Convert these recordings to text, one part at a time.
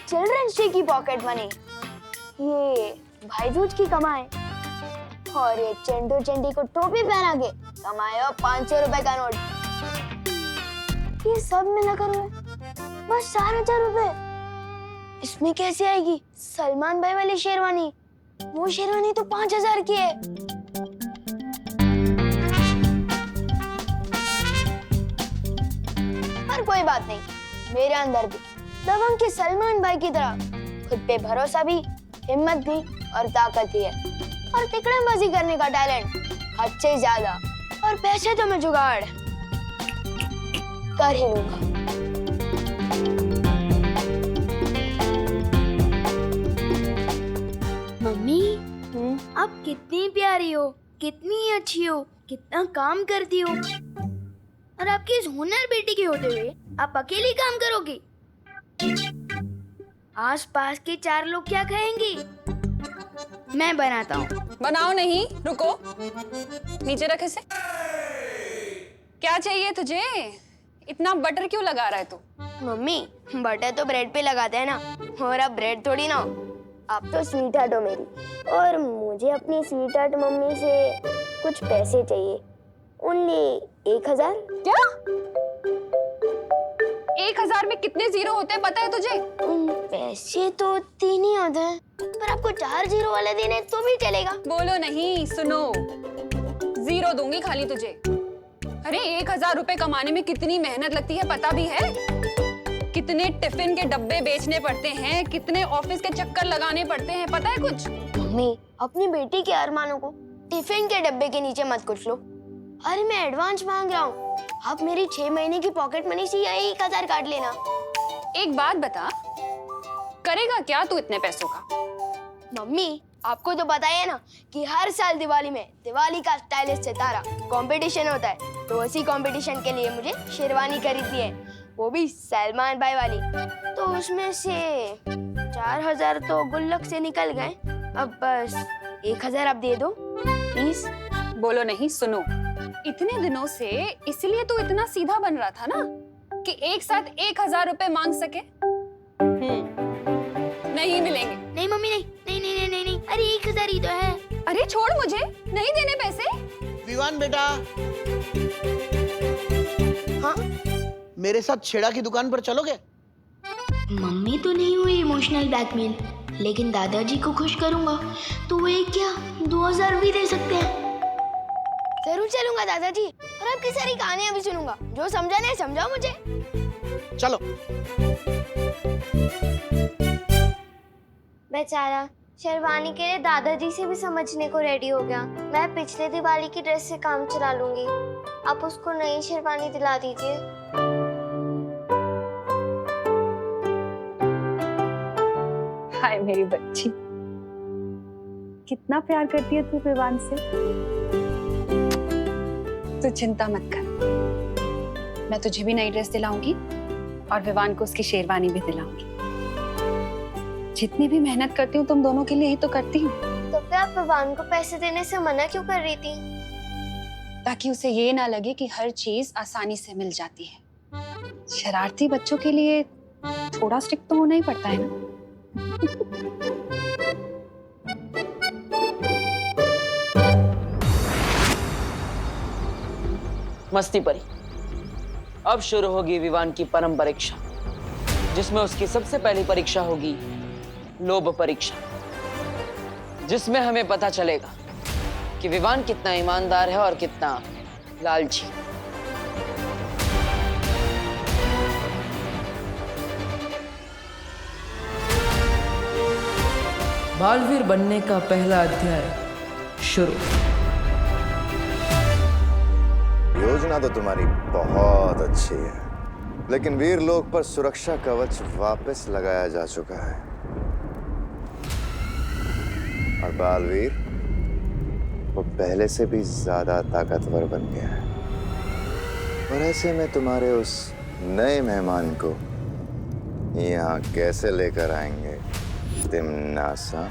Children's day की pocket money, ये भाईदूज की कमाई, और ये चंडू चंडी को टोपी पहना के कमाया 500 रुपए का नोट। ये सब मिलाकर हुए बस 4,000 रुपए। इसमें कैसे आएगी सलमान भाई वाली शेरवानी? वो शेरवानी तो 5,000 की है। पर कोई बात नहीं, मेरे अंदर भी दबंग के सलमान भाई की तरह खुद पे भरोसा भी, हिम्मत भी और ताकत भी है, और तिकड़मबाजी करने का टैलेंट हद से ज्यादा, और पैसे तो मैं जुगाड़ कर ही लूंगा। मम्मी, आप कितनी प्यारी हो, कितनी अच्छी हो, कितना काम करती हो, और आपकी इस हुनर बेटी के होते हुए आप अकेली काम करोगी? आस-पास के 4 लोग क्या कहेंगे? मैं बनाता हूँ। बनाओ नहीं, रुको, नीचे रख इसे। क्या चाहिए तुझे? इतना बटर क्यों लगा रहा है तू? मम्मी, बटर तो ब्रेड पे लगाते हैं ना, और अब ब्रेड थोड़ी ना हो। आप तो स्वीट हार्ट हो मेरी, और मुझे अपनी स्वीट हार्ट मम्मी से कुछ पैसे चाहिए। ओनली 1,000। क्या? 1,000 में कितने जीरो होते हैं पता है तुझे? पैसे तो 3 ही होते हैं, पर आपको 4 जीरो वाले देने तो भी चलेगा। बोलो नहीं, सुनो, जीरो दूंगी खाली तुझे। अरे 1,000 रुपए कमाने में कितनी मेहनत लगती है पता भी है? कितने टिफिन के डब्बे बेचने पड़ते हैं, कितने ऑफिस के चक्कर लगाने पड़ते हैं, पता है कुछ? मम्मी, अपनी बेटी के अरमानों को टिफिन के डब्बे के नीचे मत कुछ लो। अरे मैं एडवांस मांग रहा हूँ, आप मेरी 6 महीने की पॉकेट मनी से यही 1,000 काट लेना। एक बात बता, करेगा क्या तू इतने पैसों का? मम्मी, आपको तो पता ही है ना कि हर साल दिवाली में दिवाली का स्टाइलिश सितारा कंपटीशन होता है, तो उसी कंपटीशन के लिए मुझे शेरवानी खरीदनी है, वो भी सलमान भाई वाली। तो उसमें से 4,000 तो गुल्लक से निकल गए, अब बस 1,000 आप दे दो प्लीज। बोलो नहीं, सुनो, इतने दिनों से इसलिए तू इतना सीधा बन रहा था ना कि एक साथ 1,000 रुपए मांग सके। नहीं मिलेंगे। नहीं मम्मी, नहीं नहीं नहीं नहीं नहीं, नहीं। अरे 1,000 ही तो है। अरे छोड़, मुझे नहीं देने पैसे। विवान बेटा, हाँ, मेरे साथ छेड़ा की दुकान पर चलोगे? मम्मी तो नहीं हुई इमोशनल ब्लैकमेल, लेकिन दादाजी को खुश करूंगा तो वो एक क्या 2,000 भी दे सकते हैं। जरूर चलूंगा दादाजी, और आपकी सारी कहानियां भी सुनूंगा। जो समझा नहीं समझाओ मुझे। चलो। बेचारा शेरवानी के लिए दादाजी से भी समझने को रेडी हो गया। मैं पिछले दिवाली की ड्रेस से काम चला लूंगी, आप उसको नई शेरवानी दिला दीजिए। हाय मेरी बच्ची, कितना प्यार करती है तू विवान से। तू चिंता मत कर, मैं तुझे भी नई ड्रेस दिलाऊंगी और विवान को उसकी शेरवानी भी दिलाऊंगी। जितनी भी मेहनत करती हूँ तुम दोनों के लिए ही तो करती हूँ। तो फिर आप विवान को पैसे देने से मना क्यों कर रही थी? ताकि उसे ये ना लगे कि हर चीज आसानी से मिल जाती है। शरारती बच्चों के लिए थोड़ा स्ट्रिक्ट तो होना ही पड़ता है ना। मस्ती परी, अब शुरू होगी विवान की परम परीक्षा, जिसमें उसकी सबसे पहली परीक्षा होगी लोभ परीक्षा, जिसमें हमें पता चलेगा कि विवान कितना ईमानदार है और कितना लालची। बालवीर बनने का पहला अध्याय शुरू। योजना तो तुम्हारी बहुत अच्छी है, लेकिन वीर लोक पर सुरक्षा कवच वापस लगाया जा चुका है और बालवीर वो पहले से भी ज्यादा ताकतवर बन गया है। और ऐसे में तुम्हारे उस नए मेहमान को यहाँ कैसे लेकर आएंगे तिमनासा?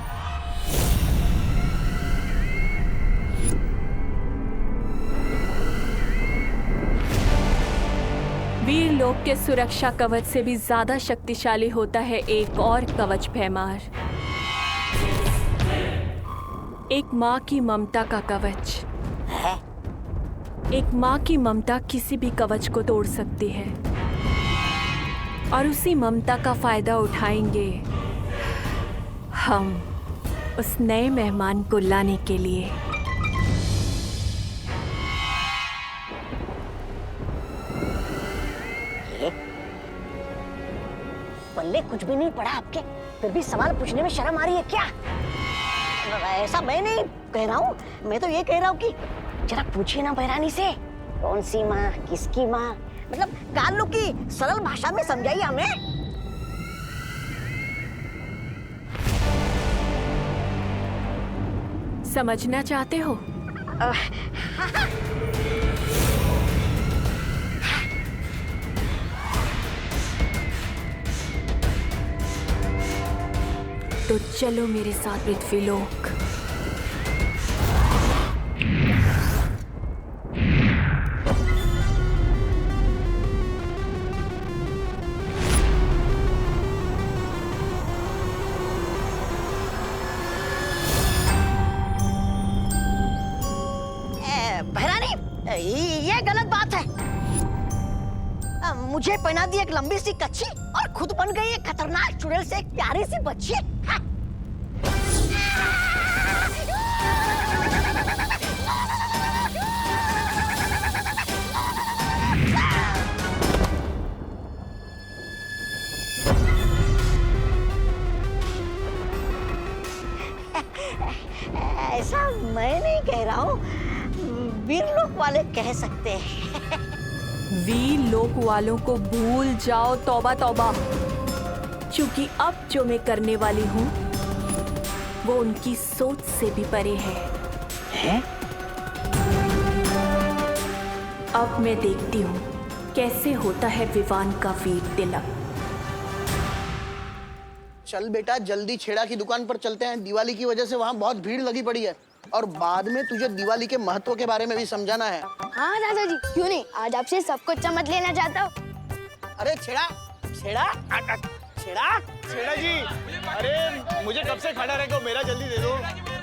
वीर लोक के सुरक्षा कवच से भी ज्यादा शक्तिशाली होता है एक और कवच भैमार, एक माँ की ममता का कवच। एक माँ की ममता किसी भी कवच को तोड़ सकती है और उसी ममता का फायदा उठाएंगे हम उस नए मेहमान को लाने के लिए। पल्ले कुछ भी नहीं पड़ा आपके, फिर भी सवाल पूछने में शर्म आ रही है क्या? ऐसा मैं नहीं कह रहा हूँ, मैं तो ये कह रहा हूँ कि जरा पूछिए ना बहरानी से, कौन सी माँ, किसकी माँ, मतलब कालू की सरल भाषा में समझाइए हमें। समझना चाहते हो? तो चलो मेरे साथ पृथ्वीलोक। ये गलत बात है। मुझे पहना दी एक लंबी सी कच्ची और खुद बन गई एक खतरनाक चुड़ैल से एक प्यारी सी बच्ची। हाँ। ऐसा मैं नहीं कह रहा हूँ, वीरलोक वाले कह सकते हैं। वीर लोक वालों को भूल जाओ, तौबा तौबा, क्योंकि अब जो मैं करने वाली हूँ वो उनकी सोच से भी परे है? अब मैं देखती हूँ कैसे होता है विवान का वीर तिलक। चल बेटा जल्दी छेड़ा की दुकान पर चलते हैं, दिवाली की वजह से वहाँ बहुत भीड़ लगी पड़ी है और बाद में तुझे दिवाली के महत्व के बारे में भी समझाना है। हाँ दादाजी, क्यों नहीं, आज आपसे सब कुछ समझ लेना चाहता हूँ। अरे छेड़ा छेड़ा छेड़ा छेड़ा जी, अरे मुझे कब से खड़ा रहेगा, मेरा जल्दी दे दो,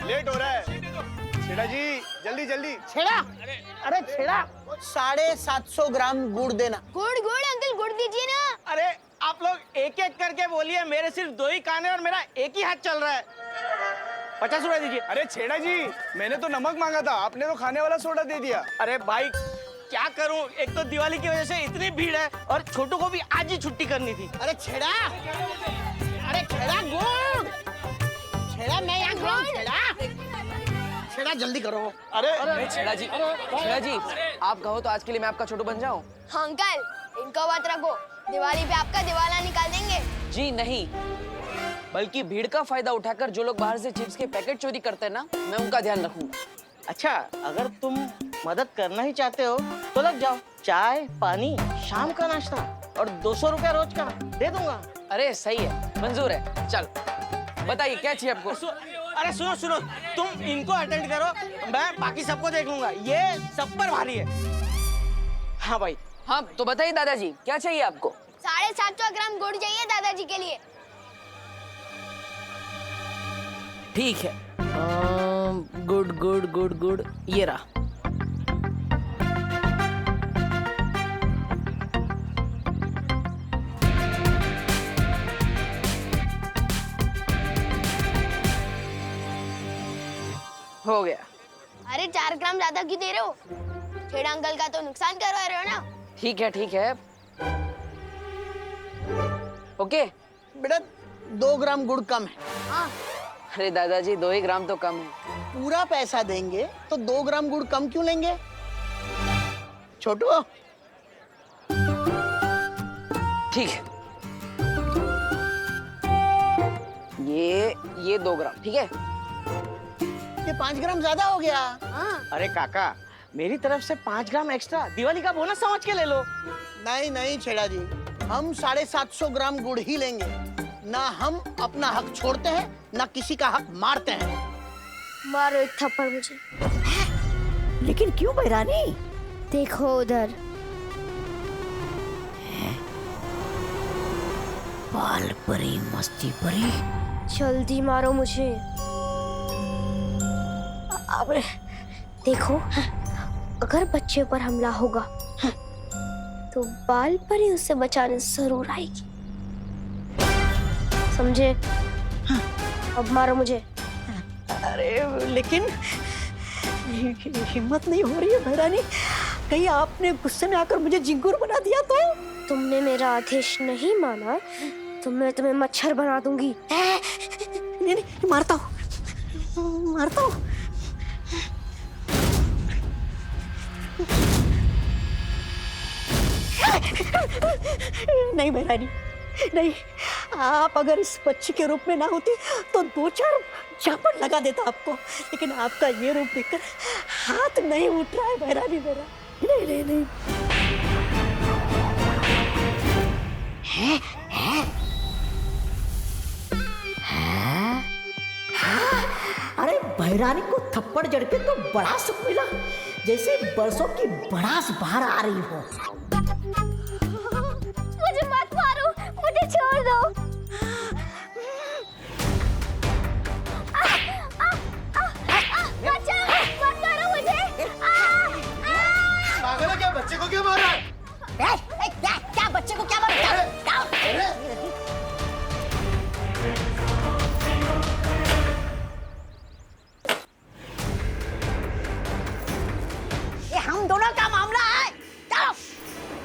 लेट हो रहा है। छेड़ा जी जल्दी जल्दी। छेड़ा, अरे छेड़ा 750 ग्राम गुड़ देना। गुड़ गुड़ अंकल, गुड़ दीजिए ना। अरे आप लोग एक एक करके बोलिए, मेरे सिर्फ 2 ही कान है और मेरा एक ही हाथ चल रहा है। 50 रुपए दीजिए। अरे छेड़ा जी, मैंने तो नमक मांगा था, आपने तो खाने वाला सोडा दे दिया। अरे भाई क्या करूं, एक तो दिवाली की वजह से इतनी भीड़ है और छोटू को भी आज ही छुट्टी करनी थी। अरे छेड़ा, अरे छेड़ा गुड़, छेड़ा मैं यहाँ गुड़, छेड़ा जल्दी करो। अरे छेड़ा जी, आप कहो तो आज के लिए मैं आपका छोटू बन जाऊं? हाँ अंकल, इनको बात रखो, दिवाली पे आपका दिवाला निकाल देंगे। जी नहीं, बल्कि भीड़ का फायदा उठाकर जो लोग बाहर से चिप्स के पैकेट चोरी करते हैं ना, मैं उनका ध्यान रखूंगा। अच्छा, अगर तुम मदद करना ही चाहते हो तो लग जाओ, चाय पानी शाम का नाश्ता और 200 रुपया रोज का दे दूंगा। अरे सही है, मंजूर है। चल बताइए क्या चाहिए आपको? अरे सुनो, तुम इनको अटेंड करो, मैं बाकी सबको देख लूंगा, ये सब पर भारी है। हाँ भाई। हाँ तो बताइए दादाजी, क्या चाहिए आपको? 750 ग्राम गुड़ चाहिए दादाजी के लिए। ठीक है, गुड, ये रहा। हो गया। अरे 4 ग्राम ज्यादा क्यों दे रहे हो? छेड़ा अंकल का तो नुकसान करवा रहे हो ना। ठीक है। ओके बेटा 2 ग्राम गुड़ कम है। हाँ। अरे दादाजी 2 ही ग्राम तो कम है। पूरा पैसा देंगे तो 2 ग्राम गुड़ कम क्यों लेंगे? छोटू ठीक है, ये 2 ग्राम ठीक है। ये 5 ग्राम ज्यादा हो गया। हाँ। अरे काका, मेरी तरफ से 5 ग्राम एक्स्ट्रा दिवाली का बोनस समझ के ले लो। नहीं छेड़ा जी, हम 750 ग्राम गुड़ ही लेंगे। ना हम अपना हक छोड़ते हैं, ना किसी का हक मारते हैं। मारो एक थप्पड़ मुझे। लेकिन क्यों बहरानी? देखो उधर। बाल परी मस्ती परी। जल्दी मारो मुझे। अब देखो, अगर बच्चे पर हमला होगा तो बाल परी उसे बचाने जरूर आएगी, समझे? अब मारो मुझे। अरे लेकिन हिम्मत नहीं हो रही है महारानी, कहीं आपने गुस्से में आकर मुझे झिंगुर बना दिया तो? तुमने मेरा आदेश नहीं माना तो मैं तुम्हें मच्छर बना दूंगी। नहीं नहीं, मारता हूँ मारता हूँ। नहीं महारानी नहीं, आप अगर इस बच्ची के रूप में ना होती तो 2-4 झापड़ लगा देता आपको, लेकिन आपका ये रूप देखकर हाथ नहीं उठ रहा है महारानी मेरा। नहीं नहीं नहीं। अरे भैरानी को थप्पड़ जड़ के तो बड़ा सुख मिला, जैसे बरसों की बड़ास बाहर आ रही हो। मुझे मत मारो, मुझे छोड़ दो। बचाओ, मत मारो मुझे। पागल है क्या? बच्चे को क्यों मार रहा है? क्या बच्चे को क्या मारा? ये हम दोनों का मामला है, चलो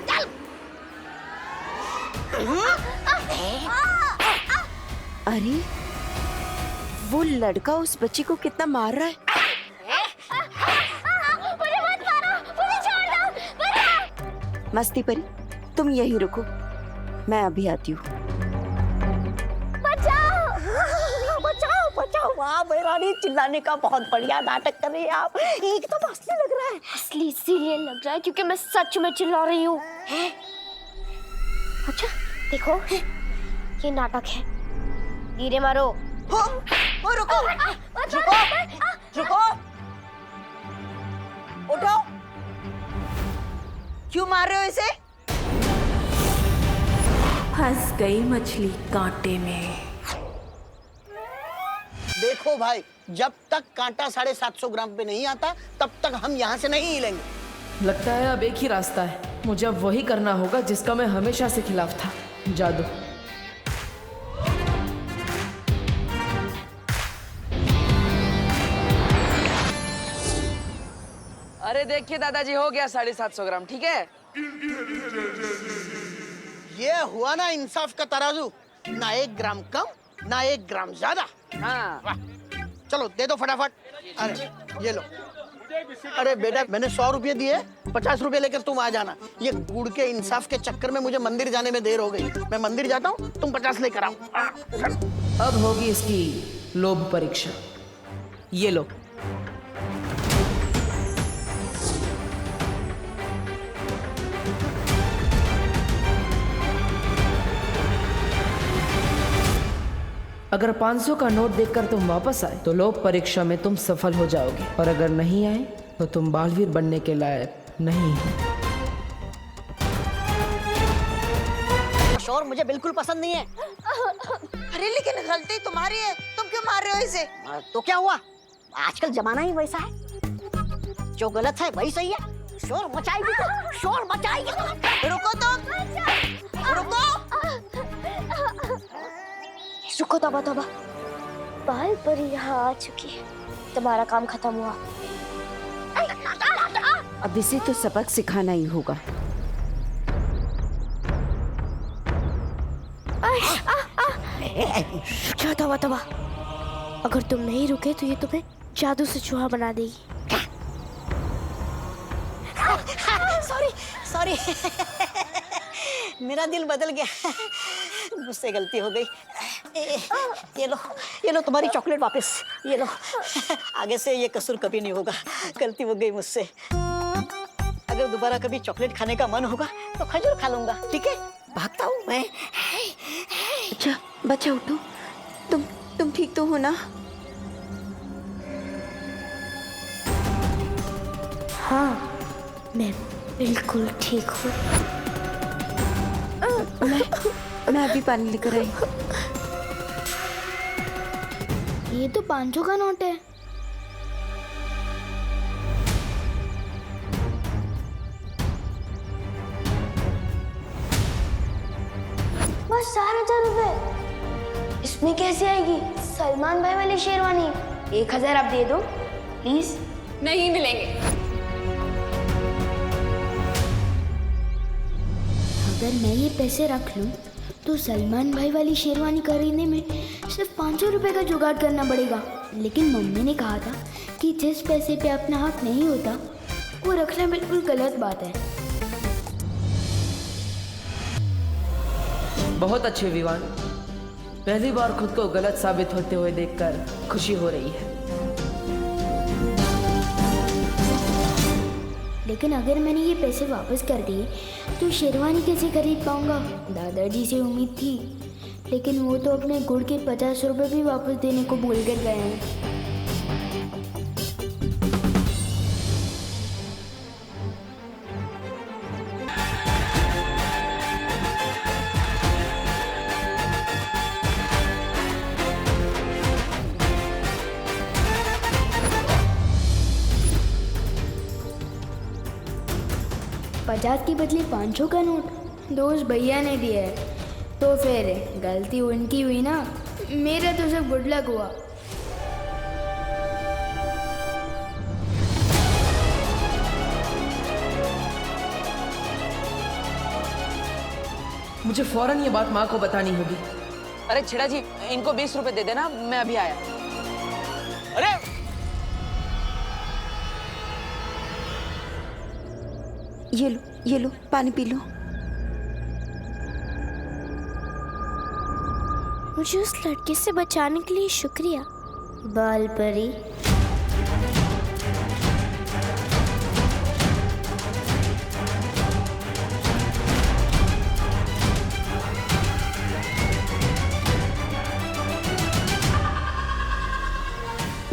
चल। अरे वो लड़का उस बच्ची को कितना मार रहा है। मुझे मत मारो, मुझे छोड़ दो, बचाओ। मस्ती परी, तुम यहीं रुको, मैं अभी आती हूँ। बचाओ बचाओ। वाह भैरानी, चिल्लाने का बहुत बढ़िया नाटक कर रही है आप, एकदम असली लग रहा है। असली इसीलिए लग रहा है क्योंकि मैं सच में चिल्ला रही हूँ। अच्छा देखो, ये नाटक है। धीरे मारो। रुको रुको रुको, उठो। क्यों मार रहे हो इसे? फंस गई मछली कांटे में। देखो भाई, जब तक कांटा 750 ग्राम पे नहीं आता तब तक हम यहाँ से नहीं हिलेंगे। लगता है अब एक ही रास्ता है, मुझे अब वही करना होगा जिसका मैं हमेशा से खिलाफ था, जादू। अरे देखिए दादाजी, हो गया 750 ग्राम, ठीक है? ये हुआ ना इंसाफ का तराजू, ना 1 ग्राम कम ना 1 ग्राम ज्यादा। हाँ। वाह, चलो दे दो फटाफट। अरे ये लो। अरे बेटा, मैंने 100 रुपये दिए, 50 रुपये लेकर तुम आ जाना। ये गुड़ के इंसाफ के चक्कर में मुझे मंदिर जाने में देर हो गई। मैं मंदिर जाता हूँ, तुम 50 लेकर आओ। अब होगी इसकी लोभ परीक्षा। ये लो। अगर 500 का नोट देखकर तुम वापस आए तो लोभ परीक्षा में तुम सफल हो जाओगे, और अगर नहीं आए तो तुम बालवीर बनने के लायक नहीं हो। शोर मुझे बिल्कुल पसंद नहीं है। अरे लेकिन गलती तुम्हारी है, तुम क्यों मार रहे हो इसे? तो क्या हुआ, आजकल जमाना ही वैसा है, जो गलत है वही सही है। शोर मचाएगी तो शोर मचाएगी। रुको तुम, रुको। रुको, तौबा तौबा, बाल परी यहाँ आ चुकी है, तुम्हारा काम खत्म हुआ। अब इसे तो सबक सिखाना ही होगा। तौबा तौबा, अगर तुम नहीं रुके तो ये तुम्हें जादू से चूहा बना देगी। सॉरी सॉरी, मेरा दिल बदल गया, मुझसे गलती हो गई। ये लो तुम्हारी चॉकलेट वापस, ये लो। आगे से ये कसूर कभी नहीं होगा, गलती हो गई मुझसे। अगर दोबारा कभी चॉकलेट खाने का मन होगा तो खजूर खा लूंगा, ठीक है? भागता हूँ मैं। अच्छा बच्चा उठो, तुम ठीक तो हो ना? हाँ, मैं बिल्कुल ठीक हूँ। मैं अभी पानी लेकर आई। ये तो 500 का नोट है। बस 4,000 रुपए इसमें कैसे आएगी? सलमान भाई वाली शेरवानी। 1,000 आप दे दो प्लीज। नहीं मिलेंगे। अगर मैं ये पैसे रख लूं तो सलमान भाई वाली शेरवानी खरीदने में सिर्फ 500 रुपए का जुगाड़ करना पड़ेगा। लेकिन मम्मी ने कहा था कि जिस पैसे पे अपना हक नहीं होता वो रखना बिल्कुल गलत बात है। बहुत अच्छे विवान, पहली बार खुद को गलत साबित होते हुए देखकर खुशी हो रही है। लेकिन अगर मैंने ये पैसे वापस कर दिए तो शेरवानी कैसे खरीद पाऊंगा? दादाजी से उम्मीद थी, लेकिन वो तो अपने गुड़ के 50 रुपए भी वापस देने को भूल कर गए हैं। पचास के बदले 500 का नोट दोस्त भैया ने दिया है, तो फिर गलती उनकी हुई ना, मेरा तो सब गुड लक हुआ। मुझे फौरन ये बात माँ को बतानी होगी। अरे छेड़ा जी, इनको 20 रुपए दे देना, मैं अभी आया। अरे ये लो पानी पी लो। मुझे उस लड़के से बचाने के लिए शुक्रिया बाल परी।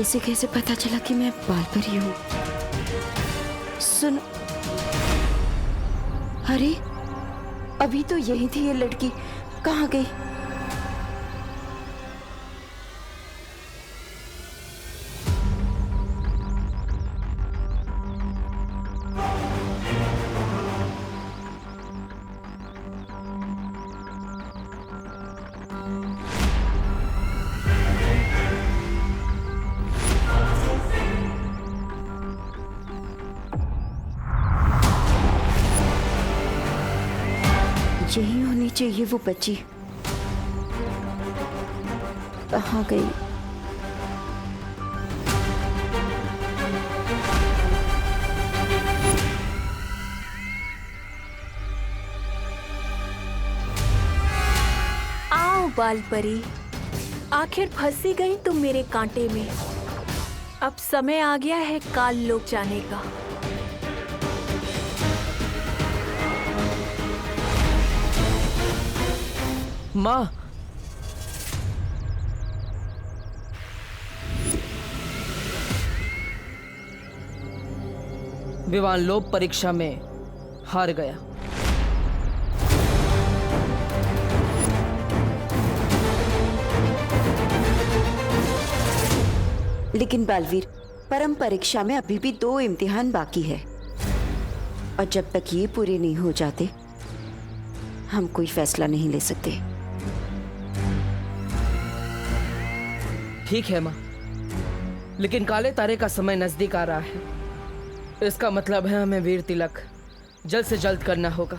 इसे कैसे पता चला कि मैं बाल परी हूँ? सुन, अरे अभी तो यही थी ये लड़की, कहाँ गई? यही होनी चाहिए वो बच्ची। कहाँ गई? आओ बाल परी, आखिर फंसी गई तुम मेरे कांटे में। अब समय आ गया है काल लोक जाने का। माँ, विवान लोक परीक्षा में हार गया। लेकिन बालवीर, परम परीक्षा में अभी भी 2 इम्तिहान बाकी है, और जब तक ये पूरे नहीं हो जाते हम कोई फैसला नहीं ले सकते। ठीक है माँ, लेकिन काले तारे का समय नजदीक आ रहा है। इसका मतलब है हमें वीर तिलक जल्द से जल्द करना होगा।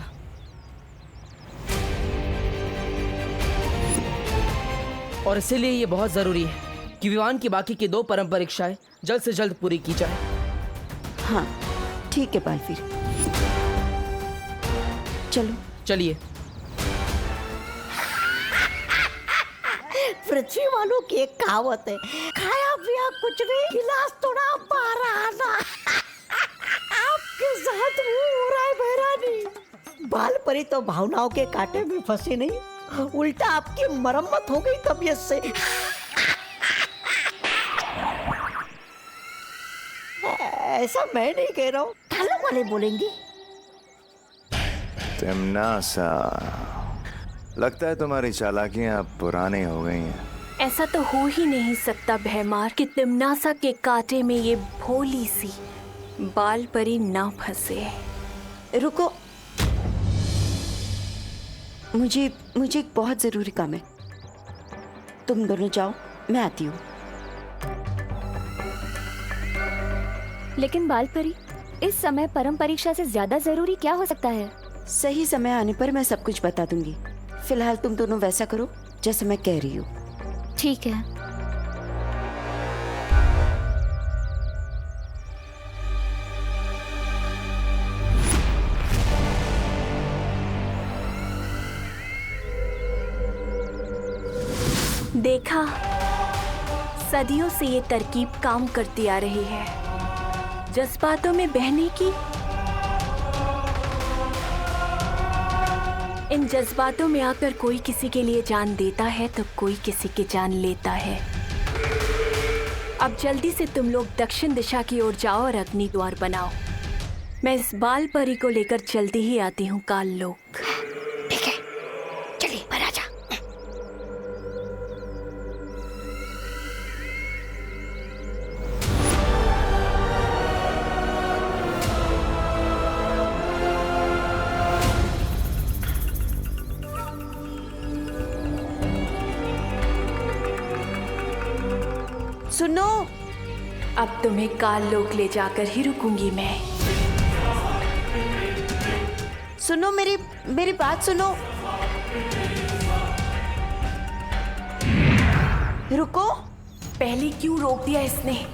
और इसीलिए ये बहुत जरूरी है कि विवान की बाकी की 2 परम परीक्षाएं जल्द से जल्द पूरी की जाए। हाँ ठीक है बालवीर, चलो। चलिए। पृथ्वी वालों की एक कहावत है, खाया पिया कुछ भी, गिलास तोड़ा पारा आना। आपके साथ वो हो रहा है बहरानी। बाल परी तो भावनाओं के कांटे में फंसी नहीं, उल्टा आपकी मरम्मत हो गई तबीयत से। ऐसा मैं नहीं कह रहा हूँ, थालों वाले बोलेंगे। तिमनासा, लगता है तुम्हारी चालाकियां अब पुरानी हो गई हैं। ऐसा तो हो ही नहीं सकता भैमार कि तिमनासा के कांटे में ये भोली सी बाल परी ना फंसे। रुको, मुझे एक बहुत जरूरी काम है। तुम दोनों जाओ, मैं आती हूँ। लेकिन बाल परी, इस समय परम परीक्षा से ज्यादा जरूरी क्या हो सकता है? सही समय आने पर मैं सब कुछ बता दूंगी। फिलहाल तुम दोनों वैसा करो जैसे मैं कह रही हूँ। ठीक है। देखा, सदियों से ये तरकीब काम करती आ रही है। जज्बातों में बहने की, इन जज्बातों में आकर कोई किसी के लिए जान देता है तो कोई किसी की जान लेता है। अब जल्दी से तुम लोग दक्षिण दिशा की ओर जाओ और अग्नि द्वार बनाओ। मैं इस बाल परी को लेकर जल्दी ही आती हूँ काल लोक। ठीक है, चलिए पर आजा। सुनो, अब तुम्हें काल लोक ले जाकर ही रुकूंगी मैं। सुनो, मेरी बात सुनो। रुको। पहले क्यों रोक दिया इसने?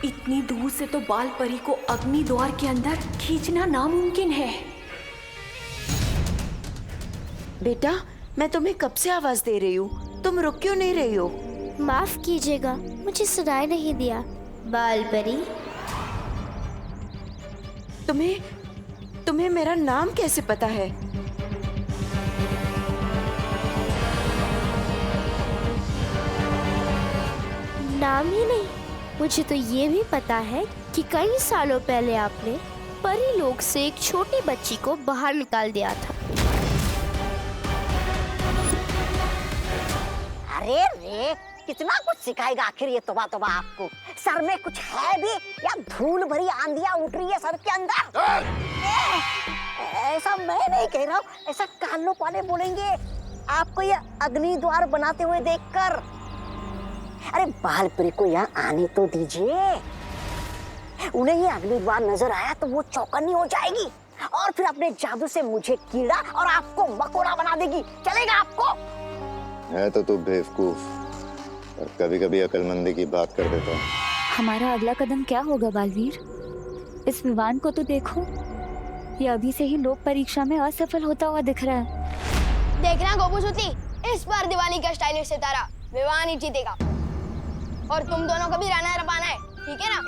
इतनी दूर से तो बाल परी को अग्नि द्वार के अंदर खींचना नामुमकिन है। बेटा, मैं तुम्हें कब से आवाज दे रही हूँ, तुम रुक क्यों नहीं रही हो? माफ कीजिएगा, मुझे सुनाई नहीं दिया। बाल परी, तुम्हें मेरा नाम कैसे पता है? नाम ही नहीं, मुझे तो ये भी पता है कि कई सालों पहले आपने परी लोक से एक छोटी बच्ची को बाहर निकाल दिया था। अरे रे, कितना कुछ सिखाएगा आखिर ये तोबा तोबा आपको। सर में कुछ है भी या धूल भरी आंधियां उठ रही है सर के अंदर? ऐसा मैं नहीं कह रहा हूँ, ऐसा कान लो पाले बोलेंगे आपको ये अग्नि द्वार बनाते हुए देखकर। अरे बाल परी को यहाँ आने तो दीजिए। उन्हें ये अग्नि द्वार नजर आया तो वो चौकन्नी हो जाएगी और फिर अपने जादू से मुझे कीड़ा और आपको मकोड़ा बना देगी। चलेगा आपको? है तो तू बेवकूफ, और कभी कभी अकलमंदी की बात कर देता है। हमारा अगला कदम क्या होगा बालवीर? इस विवान को तो देखो, ये अभी से ही लोक परीक्षा में असफल होता हुआ दिख रहा है। देखना गोपूसुती, इस बार दिवाली का स्टाइलिश सितारा विवान ही जीतेगा और तुम दोनों को भी रनर अप आना है, ठीक है ना?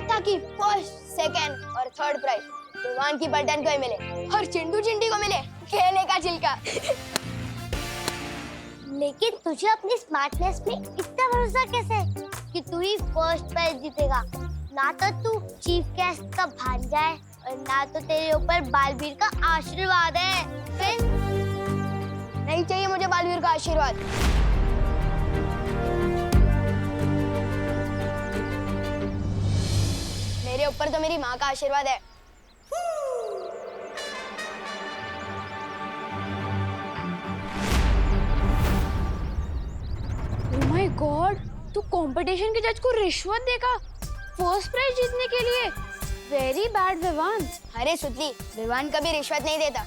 ताकि फर्स्ट, सेकंड और थर्ड प्राइज विवान की बटन को ही मिले और चिंटू चिंटी को मिले खेलने का छिलका। लेकिन तुझे अपनी स्मार्टनेस पे इतना भरोसा कैसे है कि तू ही फर्स्ट प्राइज जीतेगा? ना तो तू चीफ गेस्ट का भांजा है और ना तो तेरे ऊपर बालवीर का आशीर्वाद है। नहीं चाहिए मुझे बालवीर का आशीर्वाद। मेरे ऊपर तो मेरी माँ का आशीर्वाद है। ओह माय गॉड, तू कंपटीशन के जज को रिश्वत देगा फर्स्ट प्राइज जीतने के लिए? Very bad Vivaan. अरे सुतली, विवान कभी रिश्वत नहीं देता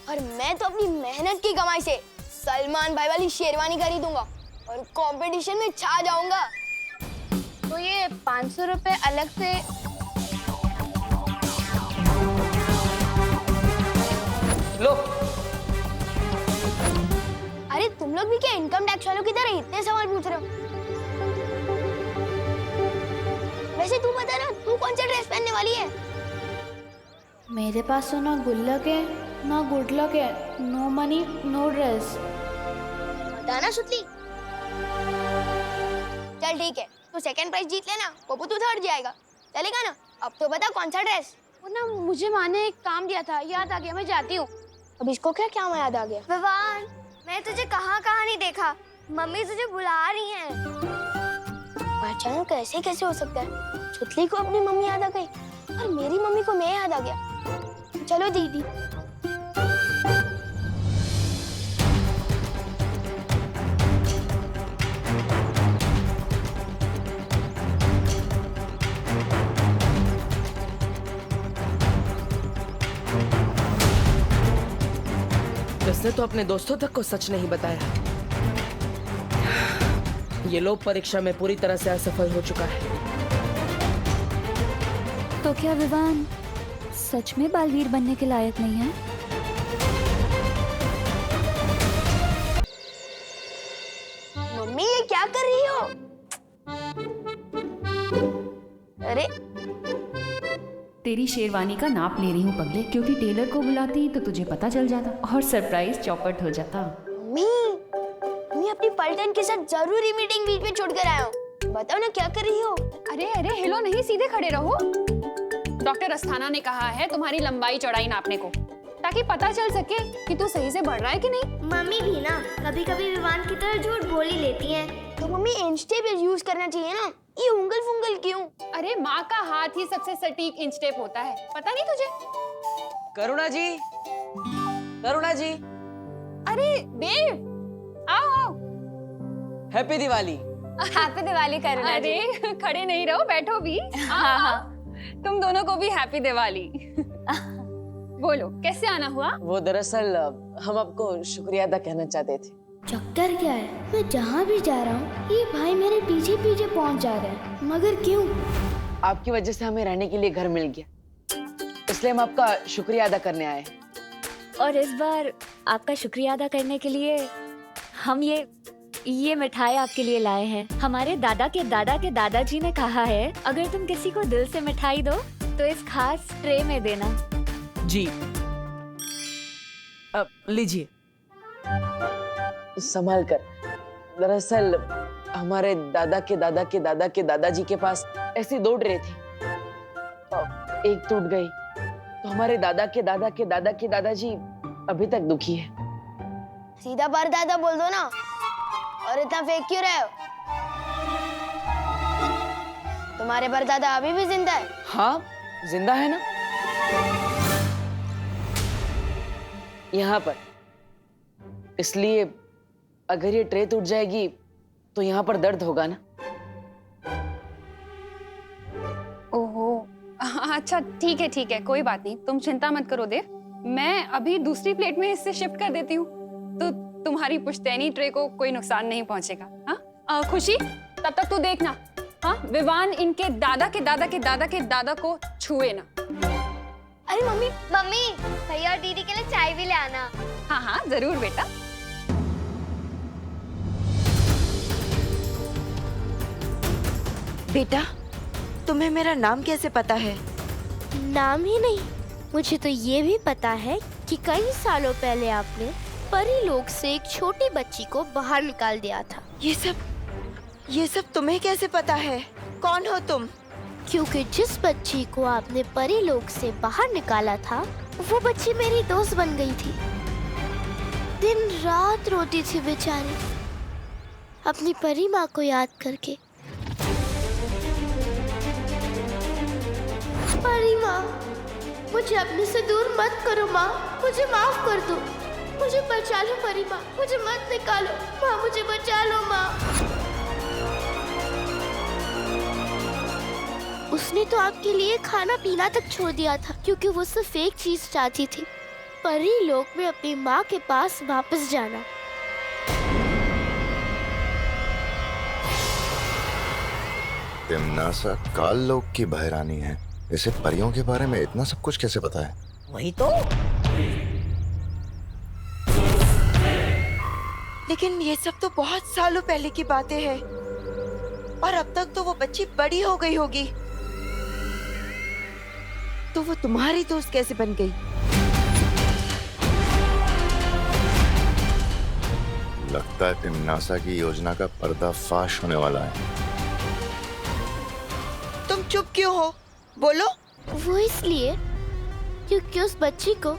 और मैं तो अपनी मेहनत की कमाई से सलमान भाई वाली शेरवानी खरीदूंगा और कंपटीशन में छा जाऊंगा। तो ये 500 रुपए अलग से लो। अरे तुम लोग भी क्या इनकम टैक्स वालों की तरह इतने सवाल पूछ रहे हो? वैसे तू बता ना, तू कौन सा ड्रेस पहनने वाली है? मेरे पास तो ना गुल्लक है ना गुड लक है। No money no dress. बता ना सुतली। चल ठीक है, तू सेकंड प्राइज जीत लेना, पप्पू तू थर्ड जाएगा, चलेगा ना? अब तो बता कौन सा ड्रेस? वो ना मुझे माँ ने एक काम दिया था, याद आ गया, मैं जाती हूँ। अब इसको क्या क्या याद आ गया? विवान, मैं तुझे कहाँ कहाँ नहीं देखा। मम्मी तुझे बुला रही है। अचानक कैसे कैसे हो सकता है? छुतली को अपनी मम्मी याद आ गई और मेरी मम्मी को मैं याद आ गया। चलो दीदी। इसने तो अपने दोस्तों तक को सच नहीं बताया। ये लोग परीक्षा में पूरी तरह से असफल हो चुका है। तो क्या विवान सच में बालवीर बनने के लायक नहीं है? मम्मी ये क्या कर रही हो? अरे तेरी शेरवानी का नाप ले रही हूँ पगले, क्योंकि टेलर को बुलाती तो तुझे पता चल जाता और सरप्राइज चौपट हो जाता। मम्मी अपनी पलटन के साथ जरूरी मीटिंग बीच में छोड़ कर आया हूँ। बताओ ना क्या कर रही हो? अरे अरे हिलो नहीं, सीधे खड़े रहो। डॉक्टर अस्थाना ने कहा है तुम्हारी लंबाई चौड़ाई नापने को, ताकि पता चल सके कि तू सही से बढ़ रहा है कि नहीं। मम्मी भी ना कभी कभी विवान की तरह झूठ बोल ही लेती हैं। तो मम्मी इंच टेप यूज करना चाहिए ना, ये उंगल फुंगल क्यों? अरे माँ का हाथ ही सबसे सटीक इंच टेप होता है, पता नहीं तुझे? करुणा जी, करुणा जी। अरे देव, आओ आओ। हैप्पी दिवाली। हैप्पी दिवाली करुणा। अरे खड़े नहीं रहो, बैठो भी। हाँ। तुम दोनों को भी हैप्पी दिवाली। बोलो कैसे आना हुआ? वो दरअसल हम आपको शुक्रिया अदा कहना चाहते थे। चक्कर क्या है, मैं जहाँ भी जा रहा हूँ ये भाई मेरे पीछे पीछे पहुँच जा रहे हैं, मगर क्यों? आपकी वजह से हमें रहने के लिए घर मिल गया, इसलिए हम आपका शुक्रिया अदा करने आए हैं। और इस बार आपका शुक्रिया अदा करने के लिए हम ये मिठाई आपके लिए लाए हैं। हमारे दादा के दादाजी ने कहा है अगर तुम किसी को दिल से मिठाई दो तो इस खास ट्रे में देना। जी अब लीजिए। संभाल कर। दरअसल हमारे दादा के दादाजी के पास ऐसी 2 ट्रे थी, एक टूट गई तो हमारे दादा के दादाजी अभी तक दुखी है। सीधा पर दादा बोल दो ना, और इतना फेंक क्यों रहे हो? तुम्हारे परदादा अभी भी जिंदा है? हाँ जिंदा है ना, यहाँ पर। इसलिए अगर ये ट्रे टूट जाएगी तो यहाँ पर दर्द होगा ना। ओहो, अच्छा ठीक है, कोई बात नहीं, तुम चिंता मत करो देव। मैं अभी दूसरी प्लेट में इससे शिफ्ट कर देती हूँ, तो तुम्हारी पुश्तैनी ट्रे को कोई नुकसान नहीं पहुंचेगा। हाँ खुशी, तब तक तू देखना, हाँ विवान इनके दादा के दादा को छुए ना। अरे मम्मी भैया और दीदी के लिए चाय भी ले आना। हाँ जरूर बेटा। बेटा, तुम्हें मेरा नाम कैसे पता है? नाम ही नहीं, मुझे तो ये भी पता है कि कई सालों पहले आपने परी लोक से एक छोटी बच्ची को बाहर निकाल दिया था। ये सब तुम्हें कैसे पता है? कौन हो तुम? क्योंकि जिस बच्ची को आपने परी लोक से बाहर निकाला था वो बच्ची मेरी दोस्त बन गई थी। दिन रात रोती थी बेचारी, अपनी परी माँ को याद करके। परी माँ, मुझे अपने से दूर मत करो माँ, मुझे माफ कर दो, मुझे बचा लो परी माँ, मुझे मत निकालो माँ, मुझे बचा लो माँ। उसने तो आपके लिए खाना पीना तक छोड़ दिया था क्योंकि वो सिर्फ एक चीज चाहती थी, परी लोक में अपनी माँ के पास वापस जाना। तिम्नासा काल लोक की बहरानी है, इसे परियों के बारे में इतना सब कुछ कैसे पता है? वही तो। लेकिन ये सब तो बहुत सालों पहले की बातें हैं, और अब तक तो वो बच्ची बड़ी हो गई होगी, तो वो तुम्हारी दोस्त कैसे बन गई? लगता है तिम्नासा की योजना का पर्दाफाश होने वाला है। तुम चुप क्यों हो? बोलो। वो इसलिए क्योंकि उस बच्ची को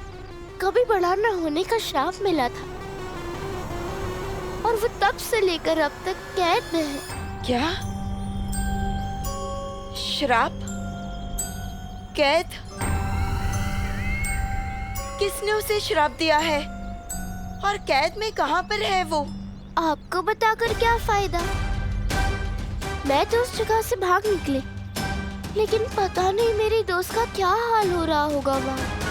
कभी बड़ा न होने का श्राप मिला था। और वो तब से लेकर अब तक कैद में है। क्या? श्राप? कैद? किसने उसे श्राप दिया है? और कैद में कहाँ पर है वो? आपको बताकर क्या फायदा? मैं तो उस जगह से भाग निकली, लेकिन पता नहीं मेरे दोस्त का क्या हाल हो रहा होगा वहाँ।